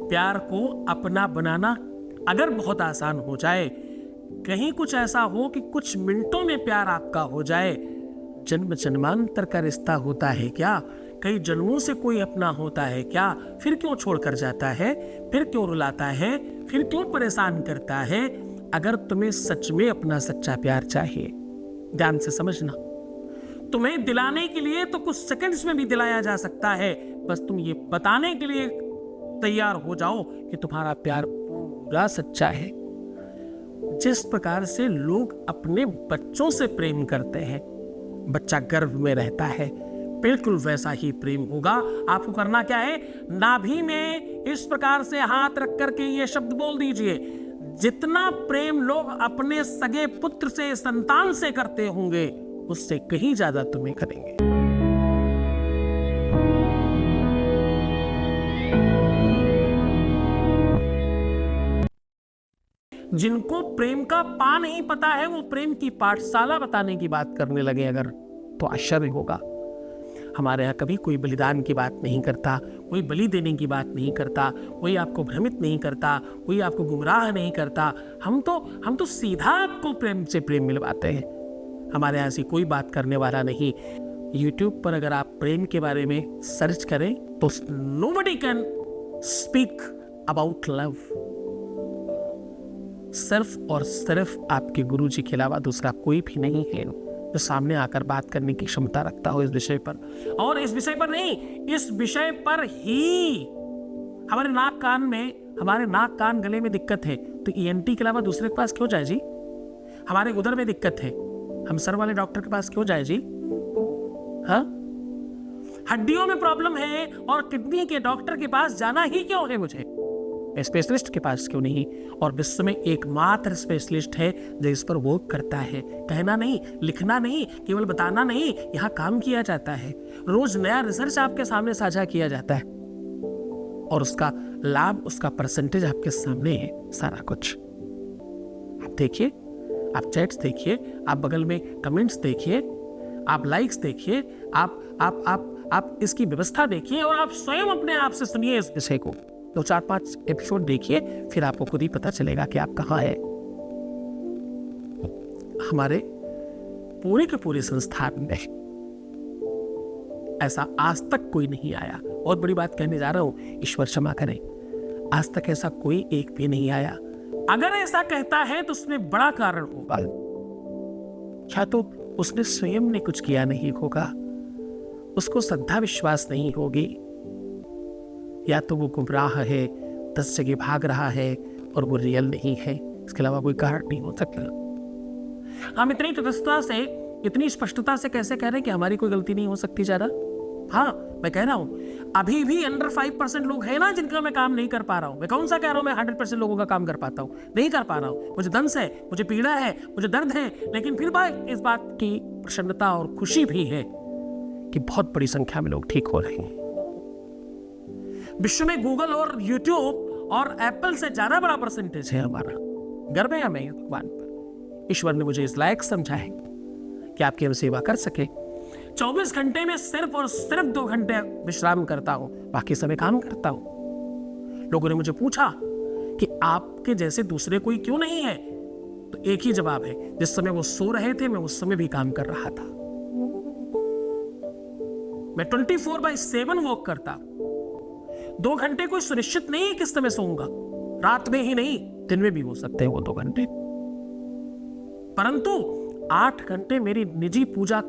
प्यार को अपना बनाना अगर बहुत आसान हो जाए, कहीं कुछ ऐसा हो कि कुछ मिनटों में प्यार आपका हो जाए, जन्म जन्मांतर का रिश्ता होता है क्या? कई जन्मों से कोई अपना होता है क्या? फिर क्यों छोड़कर जाता है? फिर क्यों रुलाता है? फिर क्यों परेशान करता है? अगर तुम्हें सच में अपना सच्चा प्यार चाहिए, ध्यान से समझना, तुम्हें दिलाने के लिए तो कुछ सेकंड्स में भी दिलाया जा सकता है, बस तुम ये बताने के लिए तैयार हो जाओ कि तुम्हारा प्यार पूरा सच्चा है। जिस प्रकार से लोग अपने बच्चों से प्रेम करते हैं, बच्चा गर्भ में रहता है, बिल्कुल वैसा ही प्रेम होगा। आपको करना क्या है? नाभि में इस प्रकार से हाथ रख करके ये शब्द बोल दीजिए, जितना प्रेम लोग अपने सगे पुत्र से, संतान से करते होंगे, उससे कहीं ज्यादा तुम्हें करेंगे। जिनको प्रेम का पा नहीं पता है, वो प्रेम की पाठशाला बताने की बात करने लगे अगर, तो आश्चर्य होगा। हमारे यहाँ कभी कोई बलिदान की बात नहीं करता, कोई बलि देने की बात नहीं करता, कोई आपको भ्रमित नहीं करता, कोई आपको गुमराह नहीं करता। हम तो सीधा आपको प्रेम से प्रेम मिलवाते हैं। हमारे यहाँ ऐसी कोई बात करने वाला नहीं। YouTube पर अगर आप प्रेम के बारे में सर्च करें तो nobody can speak about love। सिर्फ और सिर्फ आपके गुरुजी के अलावा दूसरा कोई भी नहीं है जो सामने आकर बात करने की क्षमता रखता हो इस विषय पर। और इस विषय पर नहीं, इस विषय पर ही हमारे नाक कान गले में दिक्कत है तो ENT के अलावा दूसरे के पास क्यों जाए जी? हमारे उधर में दिक्कत है, हम सर वाले डॉक्टर के पास क्यों जाए जी? हाँ, हड्डियों में प्रॉब्लम है और किडनी के डॉक्टर के पास जाना ही क्यों है मुझे? स्पेशलिस्ट के पास क्यों नहीं? और विश्व में एकमात्र स्पेशलिस्ट है जो इस पर वर्क करता है। कहना नहीं, लिखना नहीं, केवल बताना नहीं, यहाँ काम किया जाता है। रोज नया रिसर्च आपके सामने साझा किया जाता है और उसका लाभ, उसका परसेंटेज आपके सामने है सारा कुछ। आप देखिए, आप चैट्स देखिए, आप बगल में कमेंट्स देखिए, आप लाइक्स देखिए, आप इसकी व्यवस्था देखिए और आप स्वयं अपने आप से सुनिए इस विषय को। 2-4-5 एपिसोड देखिए, फिर आपको खुद ही पता चलेगा कि आप कहाँ है। हमारे पूरे के पूरे संस्थान में ऐसा आज तक कोई नहीं आया। बहुत बड़ी बात कहने जा रहा हूं, ईश्वर क्षमा करें, आज तक ऐसा कोई एक भी नहीं आया। अगर ऐसा कहता है तो उसमें बड़ा कारण होगा, क्या तो उसने स्वयं ने कुछ किया नहीं होगा, उसको श्रद्धा विश्वास नहीं होगी, या तो वो गुमराह है, 10 जगह भाग रहा है और वो रियल नहीं है। इसके अलावा कोई कारण नहीं हो सकता। हम इतनी तटस्थता से, इतनी स्पष्टता से कैसे कह रहे हैं कि हमारी कोई गलती नहीं हो सकती ज्यादा? हाँ, मैं कह रहा हूं अभी भी अंडर 5% लोग हैं ना जिनका मैं काम नहीं कर पा रहा हूं। मैं कौन सा कह रहा हूं मैं 100% लोगों का काम कर पाता हूं? नहीं कर पा रहा हूं। मुझे दंश है, मुझे पीड़ा है, मुझे दर्द है, लेकिन फिर भी इस बात की प्रसन्नता और खुशी भी है कि बहुत बड़ी संख्या में लोग ठीक हो रहे हैं। विश्व में गूगल और यूट्यूब और एप्पल से ज्यादा बड़ा परसेंटेज है हमारा। गर्व है हमें भगवान पर। ईश्वर ने मुझे इस लायक समझा है कि आपकी हम सेवा कर सके। 24 घंटे में सिर्फ और सिर्फ 2 घंटे विश्राम करता हूं, बाकी समय काम करता हूं। लोगों ने मुझे पूछा कि आपके जैसे दूसरे कोई क्यों नहीं है, तो एक ही जवाब है, जिस समय वो सो रहे थे मैं उस समय भी काम कर रहा था। मैं 24/7 वर्क करता हूं। 2 घंटे कोई सुनिश्चित नहीं है किस समय सोऊंगा, रात में ही नहीं, दिन में भी हो सकते हैं वो 2 घंटे, परंतु 8 घंटे मेरी निजी पूजा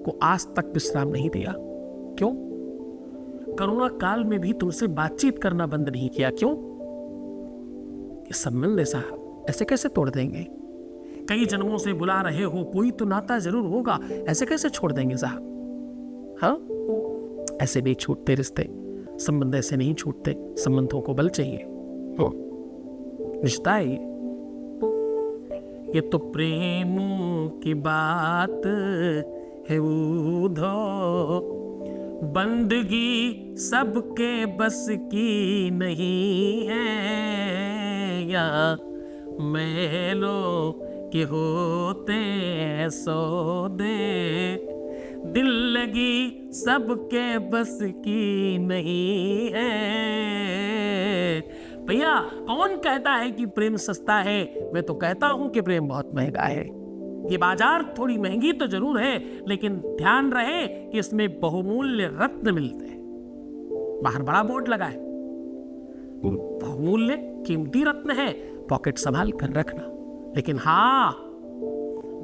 को आज तक विश्राम नहीं दिया। क्यों? कोरोना काल में भी तुमसे बातचीत करना बंद नहीं किया। क्यों? ये संबंध ऐसे कैसे तोड़ देंगे? कई जन्मों से बुला रहे हो, कोई तो नाता जरूर होगा, ऐसे कैसे छोड़ देंगे साहब? हाँ, ऐसे नहीं छूटते रिश्ते, संबंध ऐसे नहीं छूटते। संबंधों को बल चाहिए, रिश्ता है ये तो प्रेम की बात है उधो, बंदगी सबके बस की नहीं है, या महलों के होते सौदे, दिल लगी सबके बस की नहीं है, भैया कौन कहता है कि प्रेम सस्ता है? मैं तो कहता हूं कि प्रेम बहुत महंगा है। ये बाजार थोड़ी महंगी तो जरूर है, लेकिन ध्यान रहे कि इसमें बहुमूल्य रत्न मिलते हैं। बाहर बड़ा बोर्ड लगा है, बहुमूल्य कीमती रत्न है, पॉकेट संभाल कर रखना। लेकिन हाँ,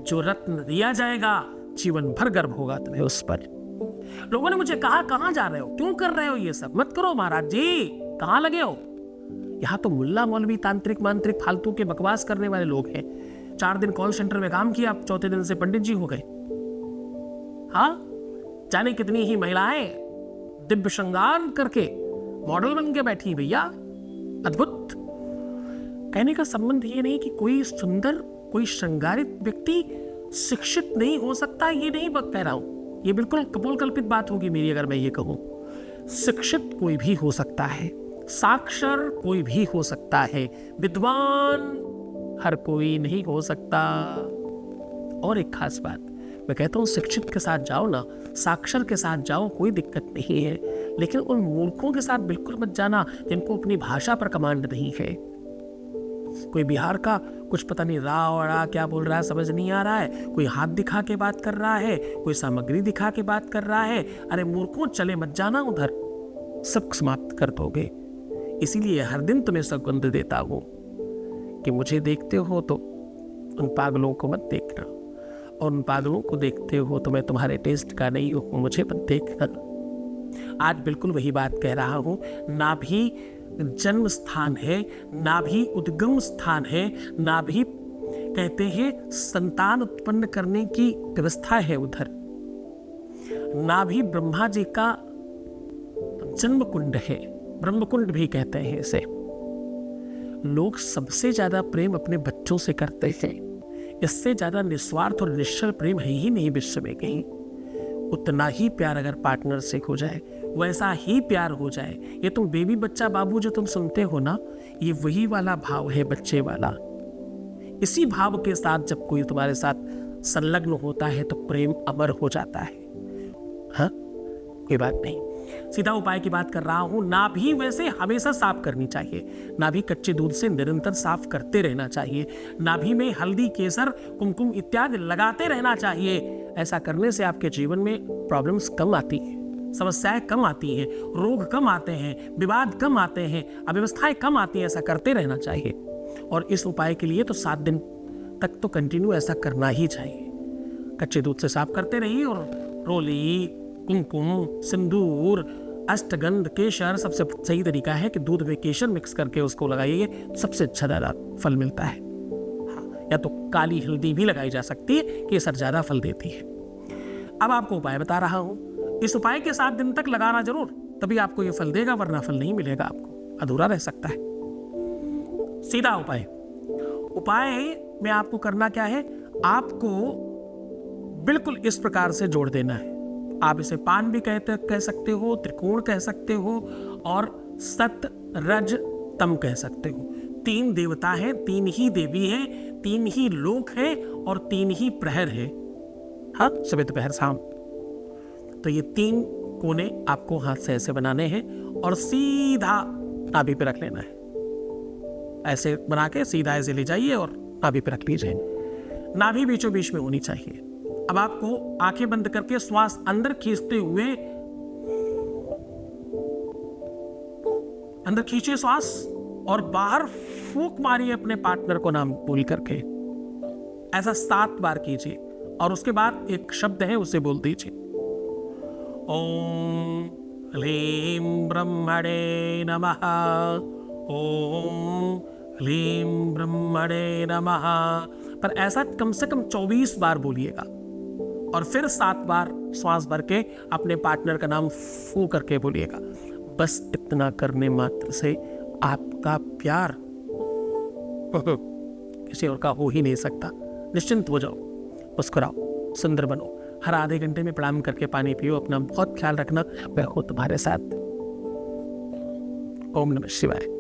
जो रत्न दिया जाएगा जीवन भर गर्व होगा तुम्हें उस पर। लोगों ने मुझे कहा, कहां जा रहे हो, क्यों कर रहे हो ये सब? मत करो महाराज जी, कहां लगे हो? यहां तो मुल्ला मौलवी तांत्रिक मांत्रिक फालतू के बकवास करने वाले लोग हैं। 4 दिन कॉल सेंटर में काम किया, 4थे दिन से पंडित जी हो गए। हाँ, जाने कितनी ही महिलाएं दिव्य श्रृंगार करके मॉडल बन के बैठी भैया, अद्भुत। कहने का संबंध ये नहीं कि कोई सुंदर, कोई श्रृंगारित व्यक्ति शिक्षित नहीं हो सकता, ये नहीं कह रहा हूं। ये बिल्कुल कपोल कल्पित बात होगी मेरी अगर मैं ये कहूं। शिक्षित कोई भी हो सकता है, साक्षर कोई भी हो सकता है, विद्वान हर कोई नहीं हो सकता। और एक खास बात मैं कहता हूं, शिक्षित के साथ जाओ ना, साक्षर के साथ जाओ, कोई दिक्कत नहीं है, लेकिन उन मूर्खों के साथ बिल्कुल मत जाना जिनको अपनी भाषा पर कमांड नहीं है। कोई बिहार का कुछ पता नहीं रा क्या बोल रहा है, समझ नहीं आ रहा है, कोई हाथ दिखा के बात कर रहा है, कोई सामग्री दिखा के बात कर रहा है। अरे मूर्खों, चले मत जाना उधर, सब समाप्त कर दोगे। इसीलिए हर दिन तुम्हें सौगंध देता हूं कि मुझे देखते हो तो उन पागलों को मत देखना, और उन पागलों को देखते हो तो मैं तुम्हारे टेस्ट का नहीं हूं, मुझे मत देखना। आज बिल्कुल वही बात कह रहा हूं। ना भी जन्म स्थान है, ना भी उद्गम स्थान है, ना भी कहते हैं संतान उत्पन्न करने की व्यवस्था है उधर, ना भी ब्रह्मा जी का जन्म कुंड है, ब्रह्म कुंड भी कहते हैं इसे। लोग सबसे ज्यादा प्रेम अपने बच्चों से करते हैं। इससे ज्यादा निस्वार्थ और निश्चल प्रेम है ही नहीं विश्व में कहीं। उतना ही प्यार अगर पार्टनर से हो जाए, वैसा ही प्यार हो जाए। ये तुम बेबी बच्चा बाबू जो तुम सुनते हो ना, ये वही वाला भाव है, बच्चे वाला। इसी भाव के साथ जब कोई तुम्हारे साथ संलग्न होता है तो प्रेम अमर हो जाता है। हाँ, कोई बात नहीं, सीधा उपाय की बात कर रहा हूं। नाभि वैसे हमेशा साफ करनी चाहिए, नाभि कच्चे दूध से निरंतर साफ करते रहना चाहिए, नाभि में हल्दी, केसर, कुमकुम इत्यादि लगाते रहना चाहिए। ऐसा करने से आपके जीवन में प्रॉब्लम्स कम आती हैं, समस्याएं कम आती हैं, रोग कम आते हैं, विवाद कम आते हैं, अव्यवस्थाएं कम आती हैं। ऐसा करते रहना चाहिए। और इस उपाय के लिए तो 7 दिन तक तो कंटिन्यू ऐसा करना ही चाहिए। कच्चे दूध से साफ करते रहिए और रोली, कुमकुम, सिंदूर, अष्टगंध, केशर, सबसे सही तरीका है कि दूध में केशर मिक्स करके उसको लगाइए, सबसे अच्छा ज्यादा फल मिलता है। हाँ, या तो काली हल्दी भी लगाई जा सकती है, केसर ज्यादा फल देती है। अब आपको उपाय बता रहा हूं, इस उपाय के 7 दिन तक लगाना जरूर, तभी आपको ये फल देगा, वरना फल नहीं मिलेगा आपको, अधूरा रह सकता है। सीधा उपाय में आपको करना क्या है, आपको बिल्कुल इस प्रकार से जोड़ देना है। आप इसे पान भी कह सकते हो, त्रिकोण कह सकते हो, और सत, रज, तम कह सकते हो। 3 देवता हैं, 3 ही देवी हैं, 3 ही लोक हैं और 3 ही प्रहर है। हाँ, सुबह दोपहर शाम। तो ये 3 कोने आपको हाथ से ऐसे बनाने हैं और सीधा नाभि पे रख लेना है। ऐसे बना के सीधा ऐसे ले जाइए और नाभि पे रख लीजिए। नाभि बीचों बीच में होनी चाहिए। अब आपको आंखें बंद करके श्वास अंदर खींचते हुए, अंदर खींचिए श्वास और बाहर फूंक मारिए अपने पार्टनर को नाम बोल करके। ऐसा 7 बार कीजिए और उसके बाद एक शब्द है उसे बोल दीजिए, ओम ह्लीं ब्रह्मणे नमः, ओम ह्लीं ब्रह्मणे नमः। पर ऐसा कम से कम 24 बार बोलिएगा और फिर 7 बार श्वास भर के अपने पार्टनर का नाम फू करके बोलिएगा। बस इतना करने मात्र से आपका प्यार किसी और का हो ही नहीं सकता। निश्चिंत हो जाओ, मुस्कुराओ, सुंदर बनो। हर आधे घंटे में प्रणाम करके पानी पियो। अपना बहुत ख्याल रखना। मैं हूं तुम्हारे साथ। ओम नमः शिवाय।